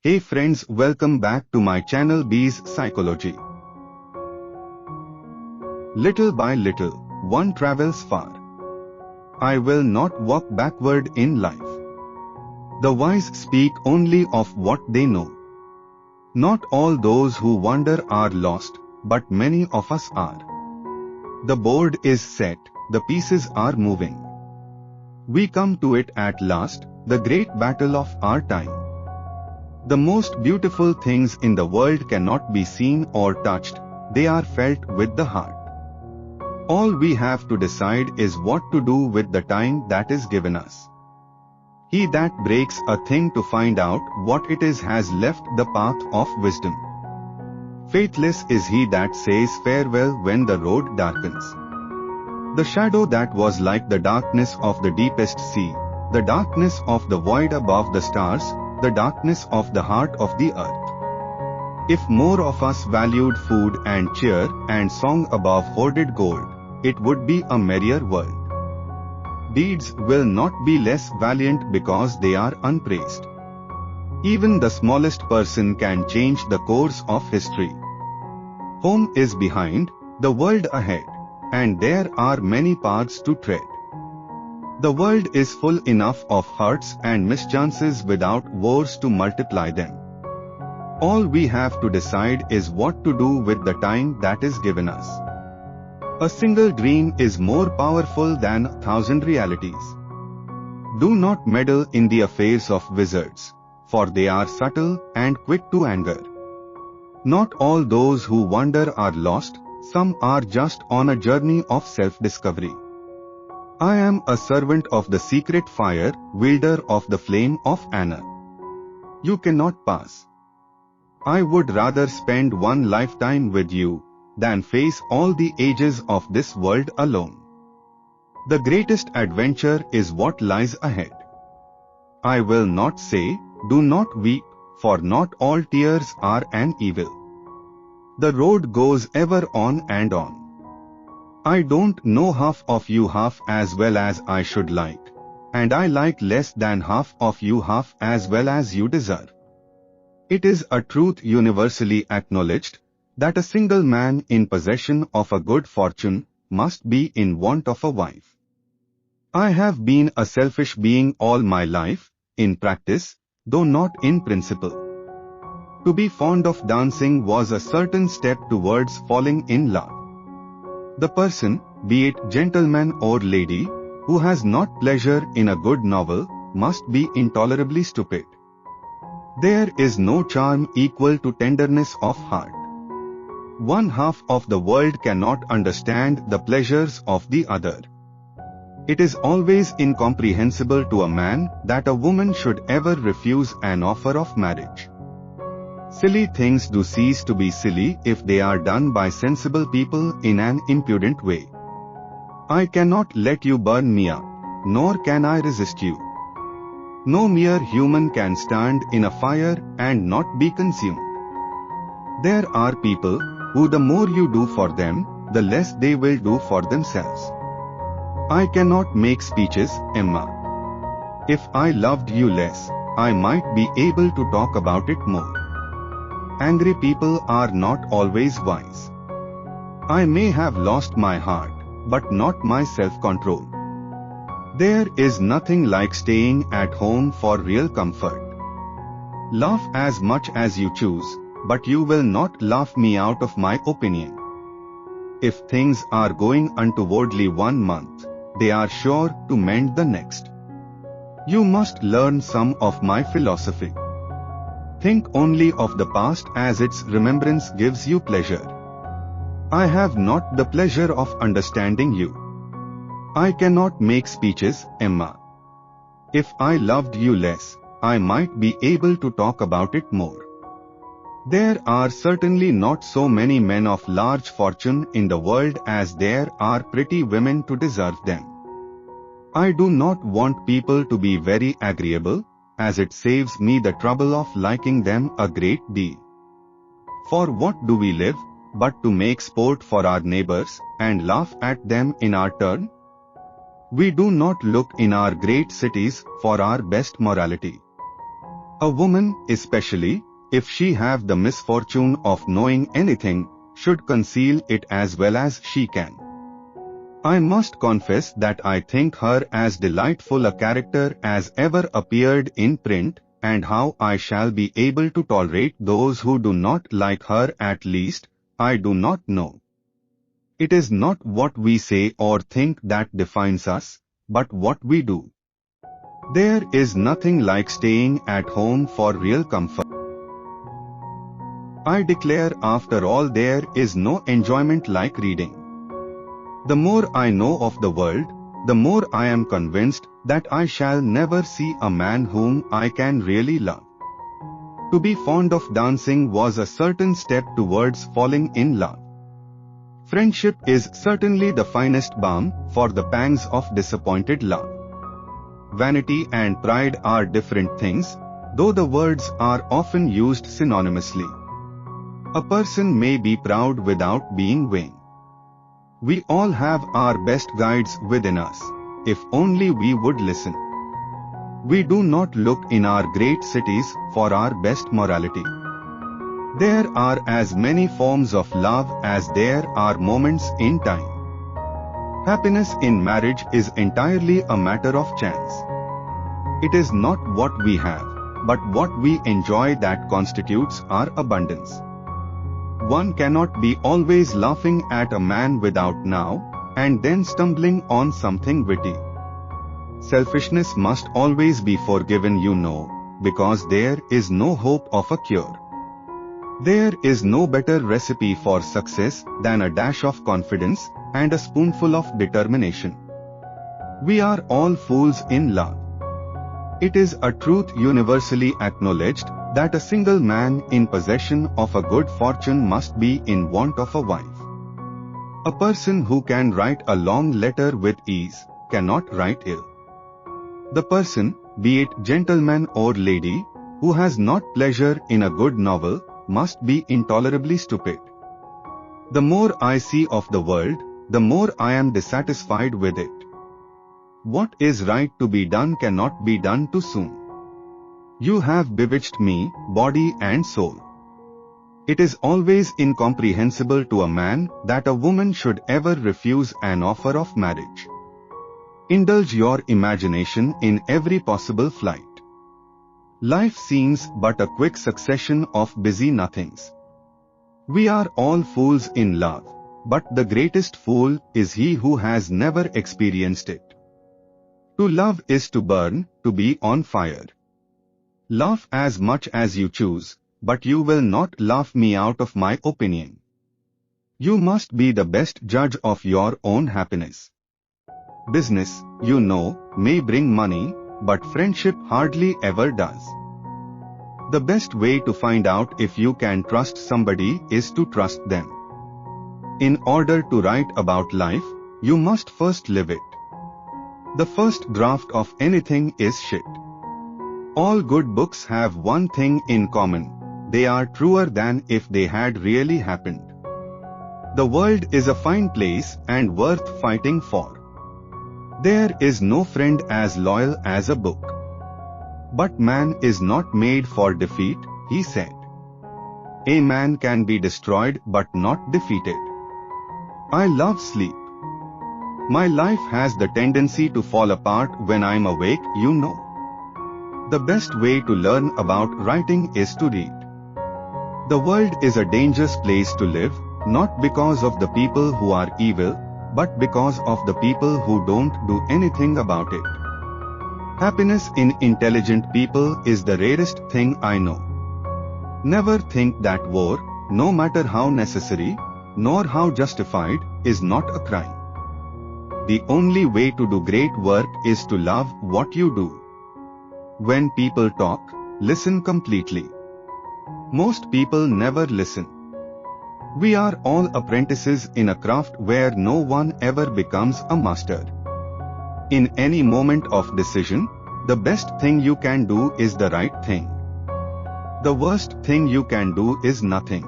Hey friends, welcome back to my channel B's Psychology. Little by little, one travels far. I will not walk backward in life. The wise speak only of what they know. Not all those who wander are lost, but many of us are. The board is set, the pieces are moving. We come to it at last, the great battle of our time. The most beautiful things in the world cannot be seen or touched, they are felt with the heart. All we have to decide is what to do with the time that is given us. He that breaks a thing to find out what it is has left the path of wisdom. Faithless is he that says farewell when the road darkens. The shadow that was like the darkness of the deepest sea, the darkness of the void above the stars, the darkness of the heart of the earth. If more of us valued food and cheer and song above hoarded gold, it would be a merrier world. Deeds will not be less valiant because they are unpraised. Even the smallest person can change the course of history. Home is behind, the world ahead, and there are many paths to tread. The world is full enough of hurts and mischances without wars to multiply them. All we have to decide is what to do with the time that is given us. A single dream is more powerful than 1,000 realities. Do not meddle in the affairs of wizards, for they are subtle and quick to anger. Not all those who wander are lost, some are just on a journey of self-discovery. I am a servant of the secret fire, wielder of the flame of Anna. You cannot pass. I would rather spend one lifetime with you than face all the ages of this world alone. The greatest adventure is what lies ahead. I will not say, do not weep, for not all tears are an evil. The road goes ever on and on. I don't know half of you half as well as I should like, and I like less than half of you half as well as you deserve. It is a truth universally acknowledged, that a single man in possession of a good fortune must be in want of a wife. I have been a selfish being all my life, in practice, though not in principle. To be fond of dancing was a certain step towards falling in love. The person, be it gentleman or lady, who has not pleasure in a good novel, must be intolerably stupid. There is no charm equal to tenderness of heart. One half of the world cannot understand the pleasures of the other. It is always incomprehensible to a man that a woman should ever refuse an offer of marriage. Silly things do cease to be silly if they are done by sensible people in an impudent way. I cannot let you burn me up, nor can I resist you. No mere human can stand in a fire and not be consumed. There are people who the more you do for them, the less they will do for themselves. I cannot make speeches, Emma. If I loved you less, I might be able to talk about it more. Angry people are not always wise. I may have lost my heart, but not my self-control. There is nothing like staying at home for real comfort. Laugh as much as you choose, but you will not laugh me out of my opinion. If things are going untowardly 1 month, they are sure to mend the next. You must learn some of my philosophy. Think only of the past as its remembrance gives you pleasure. I have not the pleasure of understanding you. I cannot make speeches, Emma. If I loved you less, I might be able to talk about it more. There are certainly not so many men of large fortune in the world as there are pretty women to deserve them. I do not want people to be very agreeable, as it saves me the trouble of liking them a great deal. For what do we live, but to make sport for our neighbors, and laugh at them in our turn? We do not look in our great cities for our best morality. A woman, especially, if she have the misfortune of knowing anything, should conceal it as well as she can. I must confess that I think her as delightful a character as ever appeared in print, and how I shall be able to tolerate those who do not like her at least, I do not know. It is not what we say or think that defines us, but what we do. There is nothing like staying at home for real comfort. I declare, after all, there is no enjoyment like reading. The more I know of the world, the more I am convinced that I shall never see a man whom I can really love. To be fond of dancing was a certain step towards falling in love. Friendship is certainly the finest balm for the pangs of disappointed love. Vanity and pride are different things, though the words are often used synonymously. A person may be proud without being vain. We all have our best guides within us, if only we would listen. We do not look in our great cities for our best morality. There are as many forms of love as there are moments in time. Happiness in marriage is entirely a matter of chance. It is not what we have, but what we enjoy that constitutes our abundance. One cannot be always laughing at a man without now and then stumbling on something witty. Selfishness must always be forgiven, because there is no hope of a cure. There is no better recipe for success than a dash of confidence and a spoonful of determination. We are all fools in love. It is a truth universally acknowledged that a single man in possession of a good fortune must be in want of a wife. A person who can write a long letter with ease cannot write ill. The person, be it gentleman or lady, who has not pleasure in a good novel must be intolerably stupid. The more I see of the world, the more I am dissatisfied with it. What is right to be done cannot be done too soon. You have bewitched me, body and soul. It is always incomprehensible to a man that a woman should ever refuse an offer of marriage. Indulge your imagination in every possible flight. Life seems but a quick succession of busy nothings. We are all fools in love, but the greatest fool is he who has never experienced it. To love is to burn, to be on fire. Laugh as much as you choose, but you will not laugh me out of my opinion. You must be the best judge of your own happiness. Business, may bring money, but friendship hardly ever does. The best way to find out if you can trust somebody is to trust them. In order to write about life, you must first live it. The first draft of anything is shit. All good books have one thing in common: they are truer than if they had really happened. The world is a fine place and worth fighting for. There is no friend as loyal as a book. But man is not made for defeat, he said. A man can be destroyed but not defeated. I love sleep. My life has the tendency to fall apart when I'm awake, The best way to learn about writing is to read. The world is a dangerous place to live, not because of the people who are evil, but because of the people who don't do anything about it. Happiness in intelligent people is the rarest thing I know. Never think that war, no matter how necessary, nor how justified, is not a crime. The only way to do great work is to love what you do. When people talk, listen completely. Most people never listen. We are all apprentices in a craft where no one ever becomes a master. In any moment of decision, the best thing you can do is the right thing. The worst thing you can do is nothing.